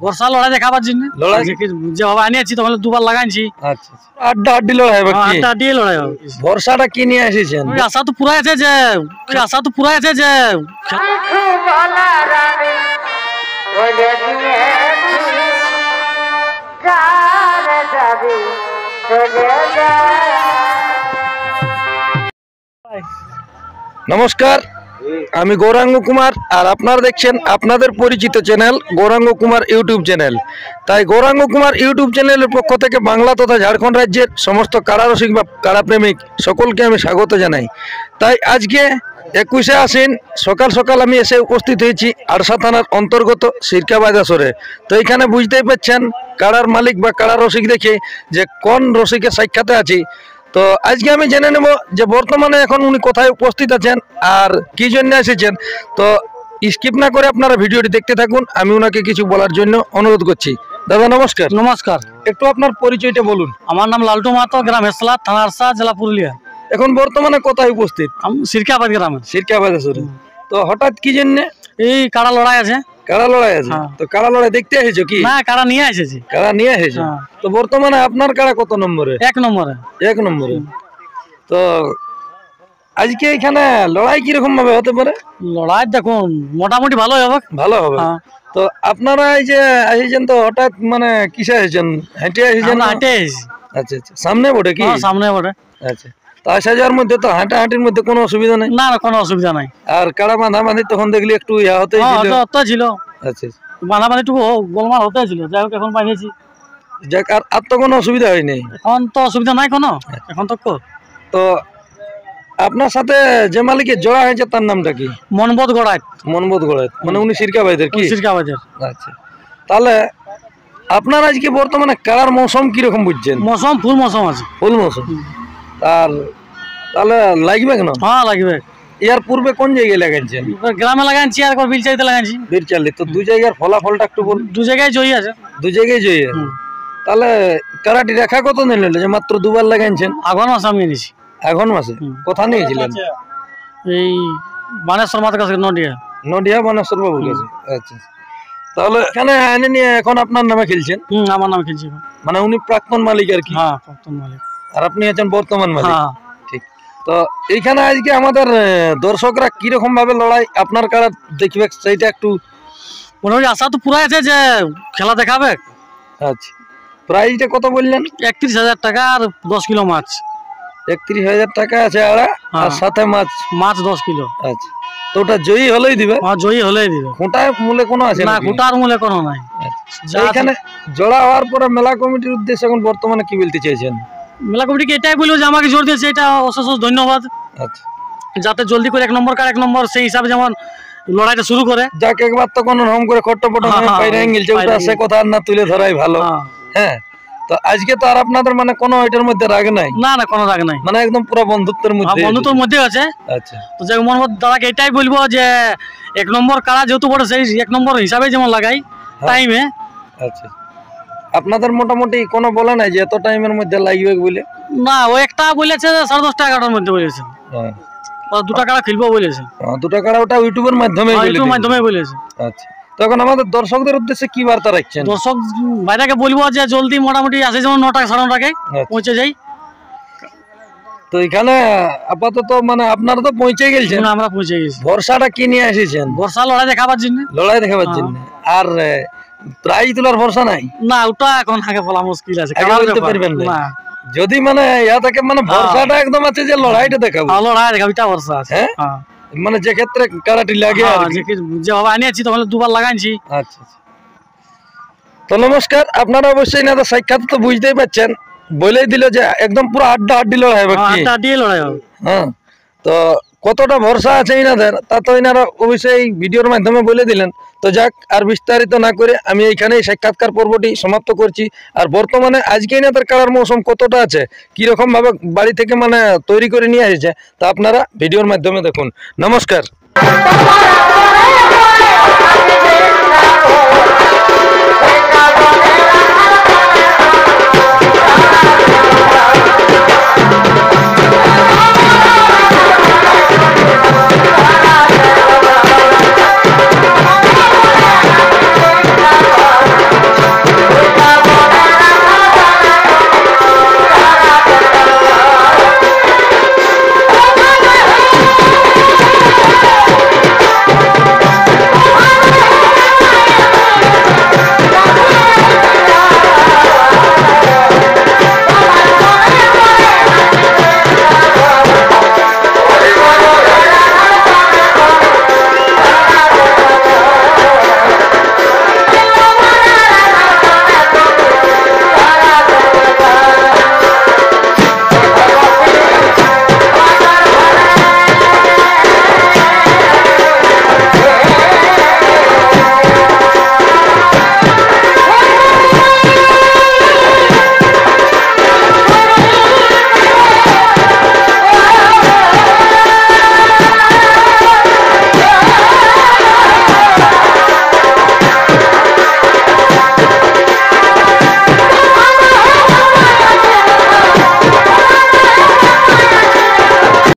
বর্ষা লড়াই দেখাবার জন্য যেভাবে আনিয়েছি তখন দুবার লাগাইছি। আচ্ছা আড্ডা আড্ডি লড়াই হবে, আড্ডা আড্ডি লড়াই হবে। ভরসাটা কি নিয়ে এসেছেন? আশা তো পুরাই আছে যে নমস্কার, আমি গৌরাঙ্গ কুমার আর আপনারা দেখছেন আপনাদের পরিচিত channel Gouranga Kumar YouTube channel. তাই গৌরাঙ্গ কুমার ইউটিউব চ্যানেলের পক্ষ থেকে বাংলা তথা ঝাড়খণ্ড রাজ্যের সমস্ত কারারসিক বা কারাপ্রেমিক সকলকে আমি স্বাগত জানাই। তাই আজকে 21শে আশ্বিন সকাল সকাল আমি এসে উপস্থিত হয়েছি আড়সা থানার অন্তর্গত সিরকাবাদ আসরে। তো এখানে বুঝতেই পারছেন কারার মালিক বা কারা রসিক দেখে যে কোন রসিকের সাক্ষাতে আছি। তো আজকে আমি জেনে নেব যে বর্তমানে এখন উনি কোথায় উপস্থিত আছেন আর কি জন্য এসেছেন। তো স্কিপ না করে আপনারা ভিডিওটি দেখতে থাকুন, আমি ওনাকে কিছু বলার জন্য অনুরোধ করছি। দাদা নমস্কার। নমস্কার। একটু আপনার পরিচয়টা বলুন। আমার নাম লালটু মাহাতো, গ্রাম হেসলা, থানা আড়সা, জেলা পুরুলিয়া। এখন বর্তমানে কোথায় উপস্থিত? সিরকাবাদ গ্রামে। সিরকাবাদ আসরে। তো হঠাৎ কি জন্য? এই কারা লড়াই আছে। কারা লড়াই আছে? তো কারা লড়াই দেখতে এসেছো কি? না, কারা নিয়ে এসেছি। কারা নিয়ে এসেছো? তো বর্তমানে আপনার কারা কত নম্বরে? 1 নম্বরে। 1 নম্বরে। তো আজকে এখানে লড়াই কিরকম ভাবে হতে পারে? লড়াই দেখুন মোটামুটি ভালোই হবে। ভালো হবে। তো আপনারা এই যে এসেছেন তো হঠাৎ মানে কিসে এসেছেন? হেঁটে এসেছেন? হেঁটে এসেছি। আচ্ছা আচ্ছা, সামনে বটে কি? সামনে বটে। আচ্ছা, তো আসা যাওয়ার মধ্যে তো হাঁটাহাঁটির মধ্যে কোনো অসুবিধা নেই? না, কোনো অসুবিধা নাই। আর কারা বাঁধাবাঁধি তখন দেখলি একটু ইয়া হতেই ছিল। আচ্ছা, বাঁধাবাঁধিটুকু গোলমাল হতে ছিল, যাই হোক এখন বাঁধিয়েছি। যাক, আর তো কোনো অসুবিধা হয়নি? এখন তো অসুবিধা নাই কোনো এখন তো। তো আপনার সাথে যে মালিকের জোড়া হয়েছে তার নামটা কি? মনবোধ গড়াইত। মনবোধ গড়াইত, মানে উনি সিরকাবাইদের কি? সিরকাবাইদের। আচ্ছা, তাহলে আপনার আজকে বর্তমানে কারার মৌসুম কিরকম বুঝছেন? মৌসুম ফুল মৌসুম আছে। ফুল মৌসুম। আর তাহলে লাগবে কেন? হ্যাঁ লাগবে। ইয়ার পূর্বে কোন জায়গায় লাগাইছেন? গ্রামে লাগাইছি আর বিলচালিতে লাগাইছি। বিলচালি। তো দুই জায়গার ফলাফলটা একটু বলুন। 2 জায়গায় জয়ী আছে। 2 জায়গায় জয়ী আছে। তাহলে কারাটি রেখা কত নিল যে মাত্র 2 বার লাগাইছেন? আগুন মাসে আমি নিয়েছি। আগুন মাসে? কোথা নিয়েছিলেন? এই বানেশ্বর মাতার কাছে, নডিয়া। নডিয়া বানেশ্বর বাবুর কাছে। আচ্ছা, তাহলে এখানে এনে নিয়ে এখন আপনার নামে খেলছেন? আমার নামে খেলছি। মানে উনি প্রাক্তন মালিক আর কি? হ্যাঁ, প্রাক্তন মালিক। আর আপনি আছেন বর্তমান মালিক? ঠিক। তো এইখানে আজকে আমাদের দর্শকরা কিরকম ভাবে লড়াই আপনার কারা দেখবে সেইটা একটু মোটামুটি আশা তো পুরাই আছে যে খেলা দেখাবে। আচ্ছা, প্রাইসটা কত বললেন? 31,000 টাকা আর 10 কিলো মাছ। 31,000 টাকা আছে আড়া, আর সাথে মাছ 10 কিলো। আচ্ছা, তো ওটা জয়ী হলেই দিবে? হ্যাঁ, জয়ী হলেই দিবে। খুঁটার মূলে কোনো আছে না? খুঁটার মূলে কোনো নাই। এখানে জোড়া হওয়ার পরে মেলা কমিটির উদ্দেশ্যে এখন বর্তমানে কি বলতে চাইছেন? মেলা কমিটিকে এটাই বলবো যে আমাকে জোর দিয়েছে, এটা অশেষ ধন্যবাদ। আচ্ছা, যাতে জলদি করে 1 নম্বর কার 1 নম্বর সেই হিসাবে যেমন লড়াইটা শুরু করে। যাক, একবার তো কোনো রকম করে খট্টপট পাইরে গেলছে, ওটা সে কথা না তুলে ধরাই ভালো। হ্যাঁ, তো আজকে তো আর আপনাদের মানে কোনো এটার মধ্যে রাগ নাই? না, কোনো রাগ নাই, মানে একদম পুরো বন্ধুত্বের মধ্যে আছে। আচ্ছা, তো যাই মোহাম্মদ দাদাকে এটাই বলবো যে 1 নম্বর কারা যেহেতু বড় সেই 1 নম্বর হিসাবে যেমন লাগাই টাইমে। আচ্ছা, আপনাদের মোটামুটি কোনো বলে নাই যে এত টাইমের মধ্যে লাগবে বলে? না, ও একটা বলেছে 10:30 11টার মধ্যে বলেছে। 2টা কারা খেলবো বলেছে। 2টা কারা ওটা ইউটিউবের মাধ্যমে বলেছে। আচ্ছা, তখন আমাদের দর্শকদের উদ্দেশ্যে কি বার্তা রাখছেন? দর্শক ভাইটাকে বলবো যে জলদি মোটামুটি আসে, যেমন 9টা 9:30টাকে পৌঁছে যাই। তো এখানে আপাতত মানে আপনারা তো পৌঁছে গেছেন? আমরা পৌঁছে গেছি। ভরসাটা কি নিয়ে এসেছেন? ভরসা লড়াই দেখাবার জন্য। লড়াই দেখাবার জন্য। আর প্রাইজ তোলার ভরসা নাই? না, ওটা এখন আগে বলা মুশকিল আছে। বলতে পারবেন না? যদি মানে ইয়া থাকে মানে ভরসাটা একদম আছে যে লড়াইটা দেখাবো। লড়াই দেখাবো, এটা ভরসা আছে। হ্যাঁ, মানে যে ক্ষেত্রে কারাটি লাগে যেভাবে আনিয়েছি তখন 2 বার লাগাইছি। আচ্ছা, তো নমস্কার। আপনারা অবশ্যই না সাক্ষাৎ তো বুঝতেই পারছেন, বলেই দিল যে একদম পুরো আড্ডা আড্ডি লড়াই হবে। হ্যাঁ, তো কতটা ভরসা আছে এনাদের তা তো এনারা অবশ্যই ভিডিওর মাধ্যমে বলে দিলেন। তো যাক, আর বিস্তারিত না করে আমি এইখানেই সাক্ষাৎকার পর্বটি সমাপ্ত করছি। আর বর্তমানে আজকে এনাদের কারার মৌসুম কতটা আছে, কিরকম ভাবে বাড়ি থেকে মানে তৈরি করে নিয়ে এসেছে তা আপনারা ভিডিওর মাধ্যমে দেখুন। নমস্কার।